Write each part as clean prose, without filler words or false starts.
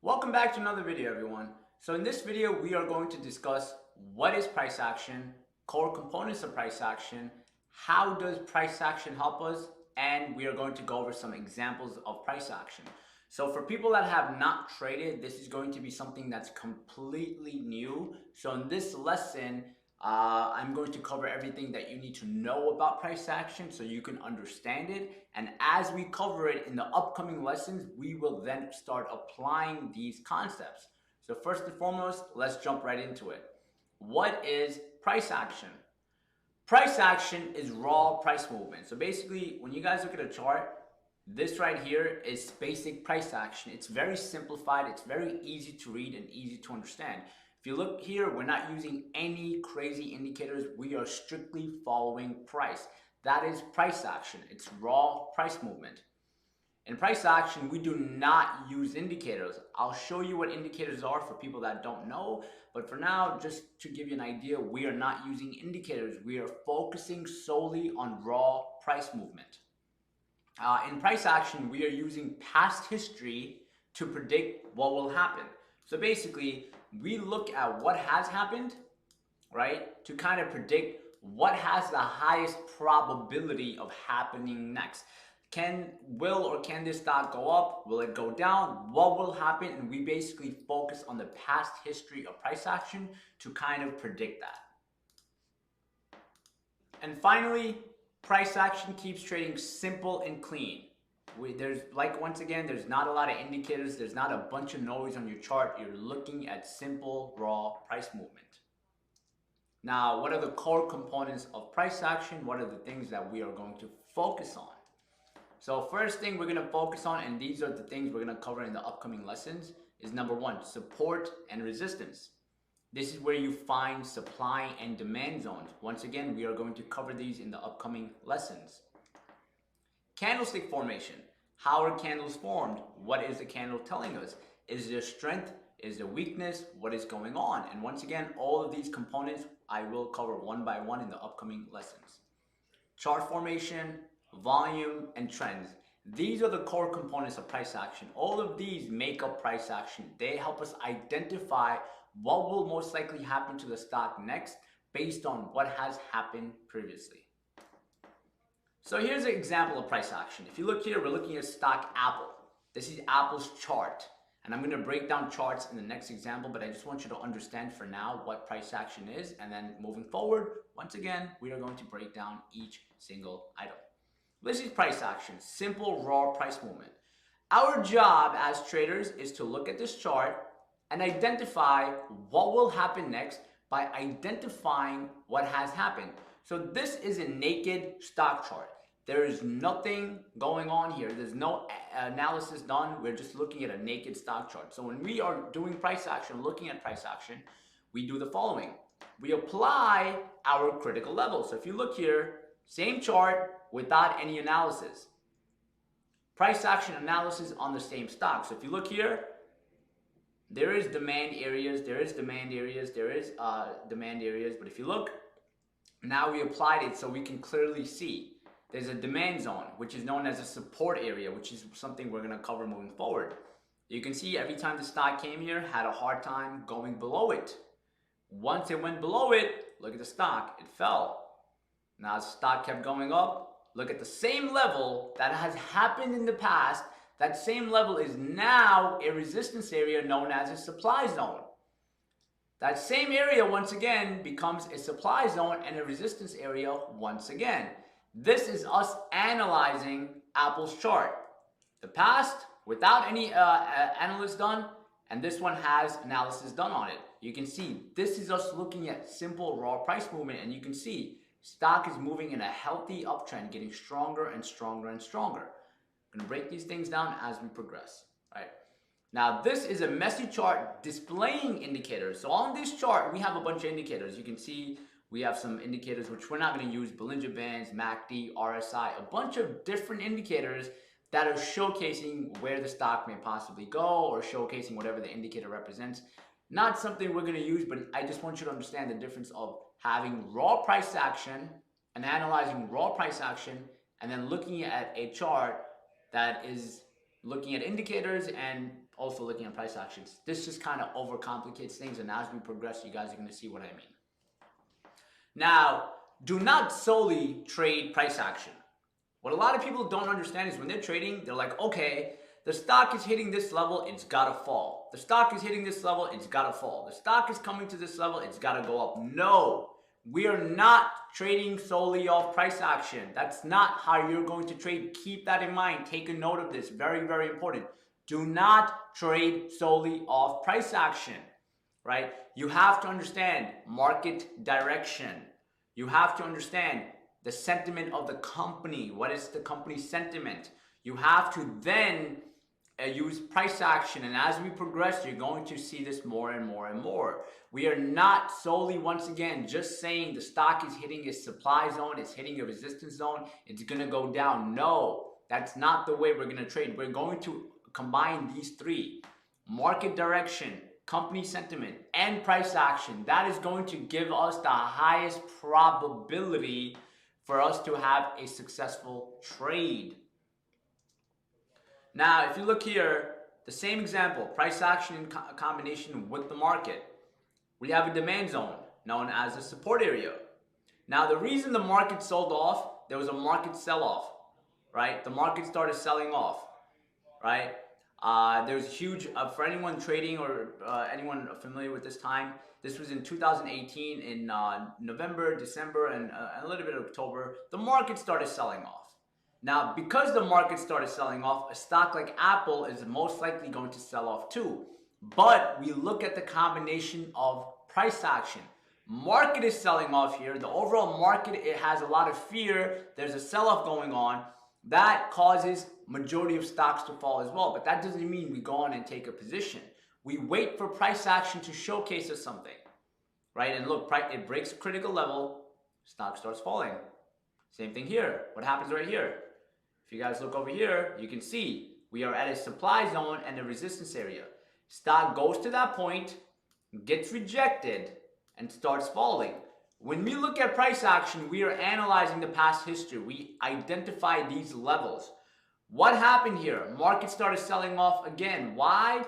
Welcome back to another video, everyone. So in this video, we are going to discuss what is price action, core components of price action, how does price action help us, and we are going to go over some examples of price action. So for people that have not traded, this is going to be something that's completely new. So in this lesson, I'm going to cover everything that you need to know about price action so you can understand it. And as we cover it in the upcoming lessons, we will then start applying these concepts. So first and foremost, let's jump right into it. What is price action? Price action is raw price movement. So basically, when you guys look at a chart, this right here is basic price action. It's very simplified. It's very easy to read and easy to understand. If you look here, we're not using any crazy indicators. We are strictly following price. That is price action. It's raw price movement. In price action, we do not use indicators. I'll show you what indicators are for people that don't know. But for now, just to give you an idea, we are not using indicators. We are focusing solely on raw price movement. In price action, we are using past history to predict what will happen. So basically, we look at what has happened, right, to kind of predict what has the highest probability of happening next. Will or can this stock go up? Will it go down? What will happen? And we basically focus on the past history of price action to kind of predict that. And finally, price action keeps trading simple and clean. Once again, there's not a lot of indicators. There's not a bunch of noise on your chart. You're looking at simple, raw price movement. Now, what are the core components of price action? What are the things that we are going to focus on? So first thing we're going to focus on, and these are the things we're going to cover in the upcoming lessons, is number one, support and resistance. This is where you find supply and demand zones. Once again, we are going to cover these in the upcoming lessons. Candlestick formation. How are candles formed? What is the candle telling us? Is there strength? Is there weakness? What is going on? And once again, all of these components I will cover one by one in the upcoming lessons. Chart formation, volume, and trends. These are the core components of price action. All of these make up price action. They help us identify what will most likely happen to the stock next based on what has happened previously. So here's an example of price action. If you look here, we're looking at stock Apple. This is Apple's chart. And I'm going to break down charts in the next example, but I just want you to understand for now what price action is. And then moving forward, once again, we are going to break down each single item. This is price action, simple raw price movement. Our job as traders is to look at this chart and identify what will happen next by identifying what has happened. So this is a naked stock chart. There is nothing going on here. There's no analysis done. We're just looking at a naked stock chart. So when we are doing price action, looking at price action, we do the following. We apply our critical level. So if you look here, same chart without any analysis. Price action analysis on the same stock. So if you look here, there is demand areas, there is demand areas, there is demand areas. But if you look, now we applied it so we can clearly see. There's a demand zone, which is known as a support area, which is something we're going to cover moving forward. You can see every time the stock came here, had a hard time going below it. Once it went below it, look at the stock, it fell. Now the stock kept going up. Look at the same level that has happened in the past. That same level is now a resistance area known as a supply zone. That same area once again becomes a supply zone and a resistance area once again. This is us analyzing Apple's chart. The past, without any analysis done, and this one has analysis done on it. You can see this is us looking at simple raw price movement, and you can see stock is moving in a healthy uptrend, getting stronger and stronger and stronger. I'm going to break these things down as we progress. All right. Now this is a messy chart displaying indicators. So on this chart, we have a bunch of indicators. You can see we have some indicators which we're not going to use, Bollinger Bands, MACD, RSI, a bunch of different indicators that are showcasing where the stock may possibly go or showcasing whatever the indicator represents. Not something we're going to use, but I just want you to understand the difference of having raw price action and analyzing raw price action and then looking at a chart that is looking at indicators and also looking at price actions. This just kind of overcomplicates things, and as we progress, you guys are going to see what I mean. Now, do not solely trade price action. What a lot of people don't understand is when they're trading, they're like, okay, the stock is hitting this level, it's gotta fall. The stock is hitting this level, it's gotta fall. The stock is coming to this level, it's gotta go up. No, we are not trading solely off price action. That's not how you're going to trade. Keep that in mind. Take a note of this. Very, very important. Do not trade solely off price action, right? You have to understand market direction. You have to understand the sentiment of the company. What is the company's sentiment? You have to then use price action, and as we progress, you're going to see this more and more and more. We are not solely, once again, just saying the stock is hitting a supply zone, it's hitting a resistance zone, it's going to go down. No, that's not the way we're going to trade. We're going to combine these three: market direction, company sentiment, and price action. That is going to give us the highest probability for us to have a successful trade. Now, if you look here, the same example, price action in combination with the market. We have a demand zone known as a support area. Now, the reason the market sold off, there was a market sell-off, right? The market started selling off, right? There's huge, for anyone trading or anyone familiar with this time, this was in 2018 in November, December, and a little bit of October. The market started selling off. Now, because the market started selling off, a stock like Apple is most likely going to sell off too. But we look at the combination of price action. Market is selling off here. The overall market, it has a lot of fear. There's a sell-off going on. That causes majority of stocks to fall as well. But that doesn't mean we go on and take a position. We wait for price action to showcase us something, right? And look, it breaks a critical level, stock starts falling. Same thing here. What happens right here? If you guys look over here, you can see we are at a supply zone and a resistance area. Stock goes to that point, gets rejected, and starts falling. When we look at price action, we are analyzing the past history. We identify these levels. What happened here? Market started selling off again. Why?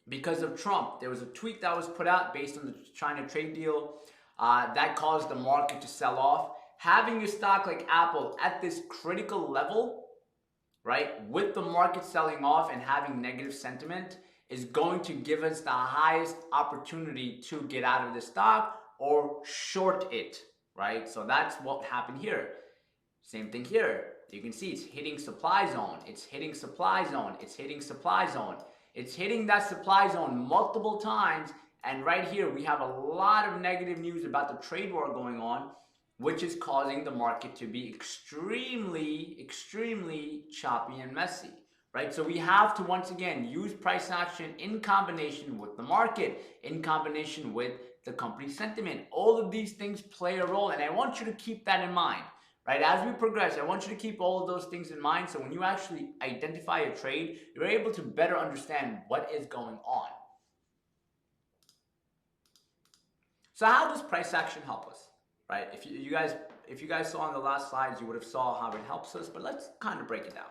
Because of Trump. There was a tweet that was put out based on the China trade deal that caused the market to sell off. Having a stock like Apple at this critical level, right, with the market selling off and having negative sentiment is going to give us the highest opportunity to get out of the stock or short it, right? So that's what happened here. Same thing here. You can see it's hitting supply zone. It's hitting supply zone. It's hitting supply zone. It's hitting that supply zone multiple times. And right here, we have a lot of negative news about the trade war going on, which is causing the market to be extremely, extremely choppy and messy, right? So we have to, once again, use price action in combination with the market, in combination with the company sentiment. All of these things play a role, and I want you to keep that in mind, right? As we progress, I want you to keep all of those things in mind, so when you actually identify a trade, you're able to better understand what is going on. So how does price action help us? Right? If you guys saw on the last slides, you would have saw how it helps us, but let's kind of break it down.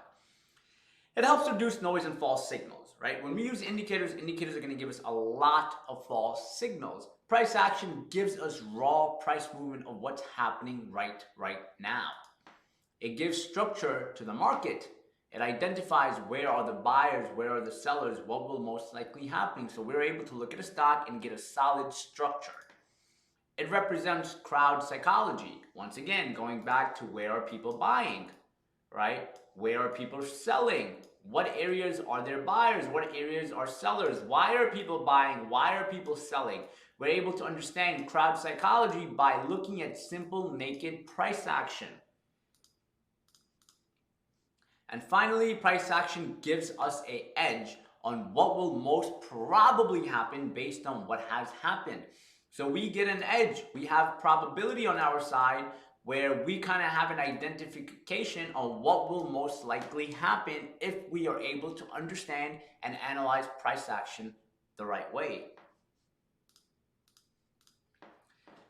It helps reduce noise and false signals, right? When we use indicators, indicators are going to give us a lot of false signals. Price action gives us raw price movement of what's happening right now. It gives structure to the market. It identifies where are the buyers, where are the sellers, what will most likely happen. So we're able to look at a stock and get a solid structure. It represents crowd psychology. Once again, going back to where are people buying, right? Where are people selling? What areas are there buyers? What areas are sellers? Why are people buying? Why are people selling? We're able to understand crowd psychology by looking at simple, naked price action. And finally, price action gives us an edge on what will most probably happen based on what has happened. So we get an edge. We have probability on our side where we kind of have an identification on what will most likely happen if we are able to understand and analyze price action the right way.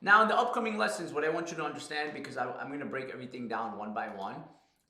Now in the upcoming lessons, what I want you to understand, because I'm going to break everything down one by one,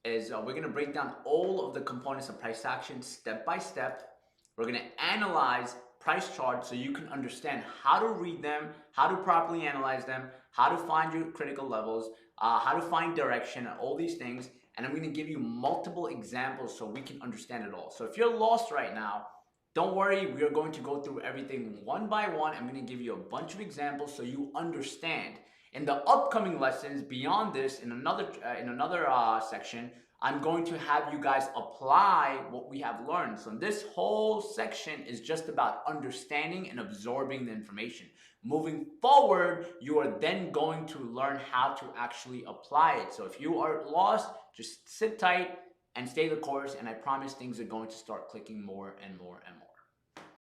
is we're going to break down all of the components of price action step by step. We're going to analyze price charts so you can understand how to read them, how to properly analyze them, how to find your critical levels, how to find direction, and all these things. And I'm going to give you multiple examples so we can understand it all. So if you're lost right now, don't worry, we are going to go through everything one by one. I'm going to give you a bunch of examples so you understand. In the upcoming lessons, beyond this, in another section, I'm going to have you guys apply what we have learned. So this whole section is just about understanding and absorbing the information. Moving forward, you are then going to learn how to actually apply it. So if you are lost, just sit tight and stay the course, and I promise things are going to start clicking more and more and more.